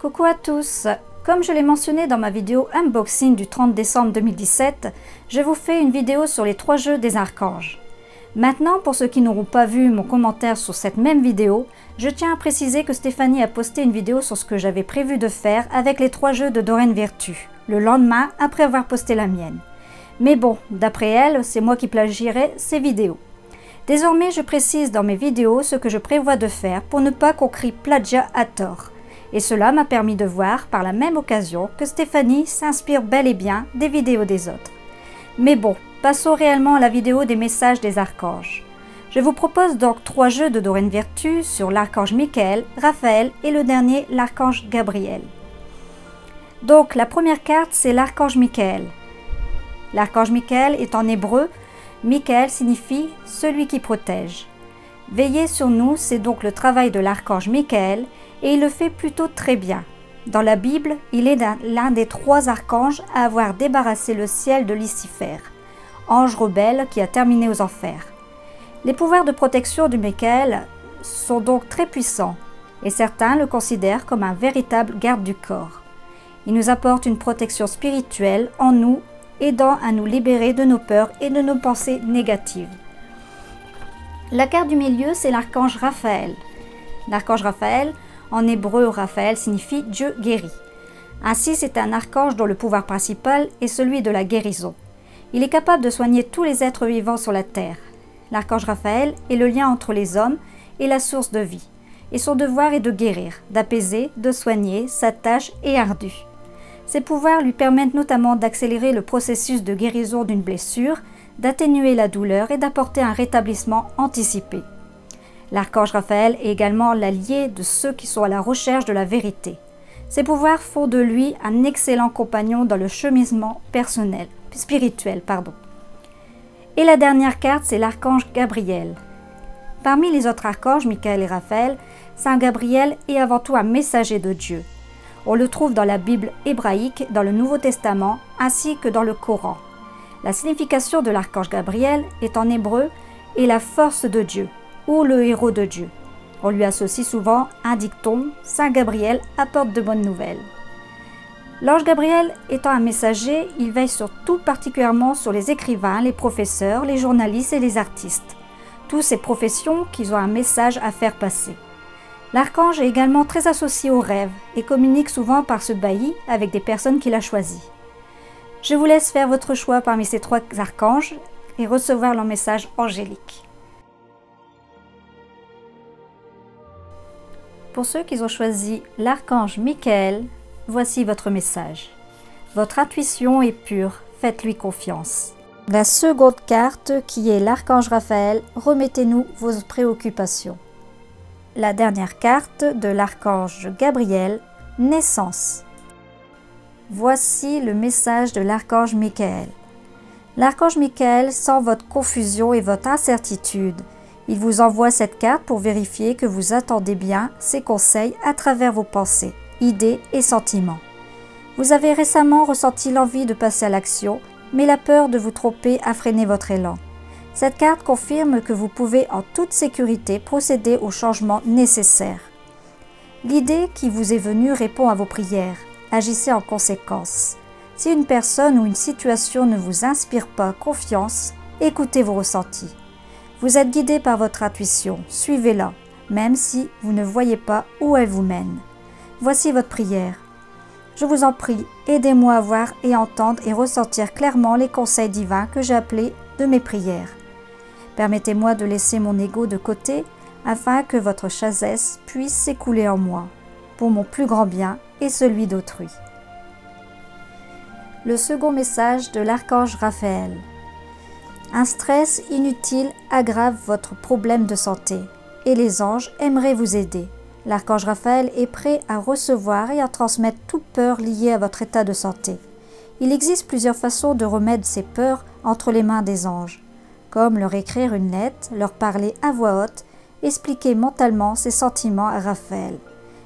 Coucou à tous! Comme je l'ai mentionné dans ma vidéo unboxing du 30 décembre 2017, je vous fais une vidéo sur les 3 jeux des archanges. Maintenant, pour ceux qui n'auront pas vu mon commentaire sur cette même vidéo, je tiens à préciser que Stéphanie a posté une vidéo sur ce que j'avais prévu de faire avec les 3 jeux de Doreen Virtue, le lendemain après avoir posté la mienne. Mais bon, d'après elle, c'est moi qui plagierai ses vidéos. Désormais, je précise dans mes vidéos ce que je prévois de faire pour ne pas qu'on crie plagiat à tort. Et cela m'a permis de voir, par la même occasion, que Stéphanie s'inspire bel et bien des vidéos des autres. Mais bon, passons réellement à la vidéo des messages des archanges. Je vous propose donc 3 jeux de Doreen Virtue sur l'archange Michael, Raphaël et le dernier, l'archange Gabriel. Donc la première carte, c'est l'archange Michael. L'archange Michael est en hébreu, Michael signifie « celui qui protège ». Veiller sur nous, c'est donc le travail de l'archange Michael, et il le fait plutôt très bien. Dans la Bible, il est l'un des 3 archanges à avoir débarrassé le ciel de Lucifer, ange rebelle qui a terminé aux enfers. Les pouvoirs de protection de Michael sont donc très puissants, et certains le considèrent comme un véritable garde du corps. Il nous apporte une protection spirituelle en nous, aidant à nous libérer de nos peurs et de nos pensées négatives. La carte du milieu, c'est l'archange Raphaël. L'archange Raphaël, en hébreu, Raphaël signifie Dieu guérit. Ainsi, c'est un archange dont le pouvoir principal est celui de la guérison. Il est capable de soigner tous les êtres vivants sur la terre. L'archange Raphaël est le lien entre les hommes et la source de vie. Et son devoir est de guérir, d'apaiser, de soigner, sa tâche est ardue. Ses pouvoirs lui permettent notamment d'accélérer le processus de guérison d'une blessure, d'atténuer la douleur et d'apporter un rétablissement anticipé. L'archange Raphaël est également l'allié de ceux qui sont à la recherche de la vérité. Ses pouvoirs font de lui un excellent compagnon dans le cheminement spirituel. Et la dernière carte, c'est l'archange Gabriel. Parmi les autres archanges, Michael et Raphaël, Saint Gabriel est avant tout un messager de Dieu. On le trouve dans la Bible hébraïque, dans le Nouveau Testament, ainsi que dans le Coran. La signification de l'archange Gabriel est en hébreu « et la force de Dieu » ou le héros de Dieu. On lui associe souvent un dicton « Saint Gabriel apporte de bonnes nouvelles ». L'ange Gabriel étant un messager, il veille tout particulièrement sur les écrivains, les professeurs, les journalistes et les artistes. Tous ces professions qui ont un message à faire passer. L'archange est également très associé aux rêves et communique souvent par ce bailli avec des personnes qu'il a choisies. Je vous laisse faire votre choix parmi ces 3 archanges et recevoir leur message angélique. Pour ceux qui ont choisi l'archange Michael, voici votre message. Votre intuition est pure, faites-lui confiance. La seconde carte, qui est l'archange Raphaël, remettez-nous vos préoccupations. La dernière carte de l'archange Gabriel, naissance. Voici le message de l'archange Michael. L'archange Michael sent votre confusion et votre incertitude. Il vous envoie cette carte pour vérifier que vous attendez bien ses conseils à travers vos pensées, idées et sentiments. Vous avez récemment ressenti l'envie de passer à l'action, mais la peur de vous tromper a freiné votre élan. Cette carte confirme que vous pouvez en toute sécurité procéder aux changements nécessaires. L'idée qui vous est venue répond à vos prières. Agissez en conséquence. Si une personne ou une situation ne vous inspire pas confiance, écoutez vos ressentis. Vous êtes guidé par votre intuition, suivez-la, même si vous ne voyez pas où elle vous mène. Voici votre prière. Je vous en prie, aidez-moi à voir et entendre et ressentir clairement les conseils divins que j'ai appelés de mes prières. Permettez-moi de laisser mon ego de côté afin que votre sagesse puisse s'écouler en moi, pour mon plus grand bien et celui d'autrui. Le second message de l'archange Raphaël. Un stress inutile aggrave votre problème de santé et les anges aimeraient vous aider. L'archange Raphaël est prêt à recevoir et à transmettre toute peur liée à votre état de santé. Il existe plusieurs façons de remettre ces peurs entre les mains des anges, comme leur écrire une lettre, leur parler à voix haute, expliquer mentalement ses sentiments à Raphaël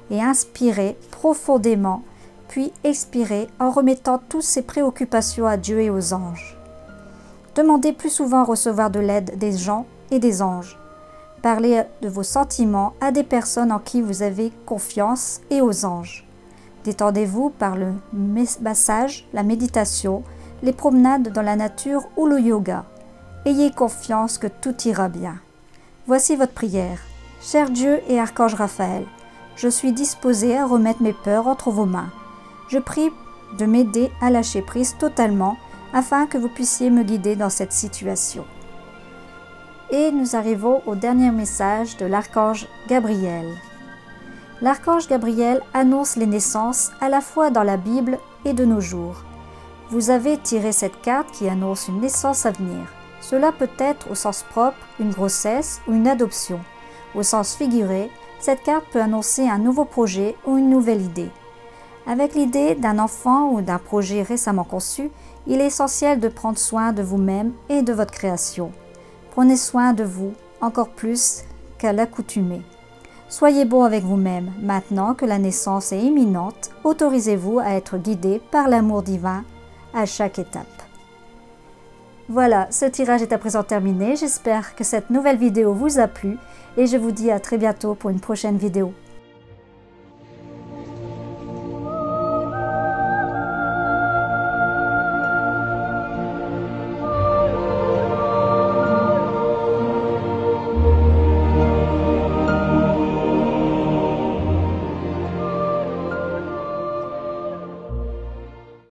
et inspirer profondément, puis expirer en remettant toutes ses préoccupations à Dieu et aux anges. Demandez plus souvent à recevoir de l'aide des gens et des anges. Parlez de vos sentiments à des personnes en qui vous avez confiance et aux anges. Détendez-vous par le massage, la méditation, les promenades dans la nature ou le yoga. Ayez confiance que tout ira bien. Voici votre prière. Cher Dieu et Archange Raphaël, je suis disposé à remettre mes peurs entre vos mains. Je prie de m'aider à lâcher prise totalement afin que vous puissiez me guider dans cette situation. Et nous arrivons au dernier message de l'Archange Gabriel. L'Archange Gabriel annonce les naissances à la fois dans la Bible et de nos jours. Vous avez tiré cette carte qui annonce une naissance à venir. Cela peut être au sens propre, une grossesse ou une adoption. Au sens figuré, cette carte peut annoncer un nouveau projet ou une nouvelle idée. Avec l'idée d'un enfant ou d'un projet récemment conçu, il est essentiel de prendre soin de vous-même et de votre création. Prenez soin de vous, encore plus qu'à l'accoutumée. Soyez bon avec vous-même. Maintenant que la naissance est imminente, autorisez-vous à être guidé par l'amour divin à chaque étape. Voilà, ce tirage est à présent terminé. J'espère que cette nouvelle vidéo vous a plu et je vous dis à très bientôt pour une prochaine vidéo.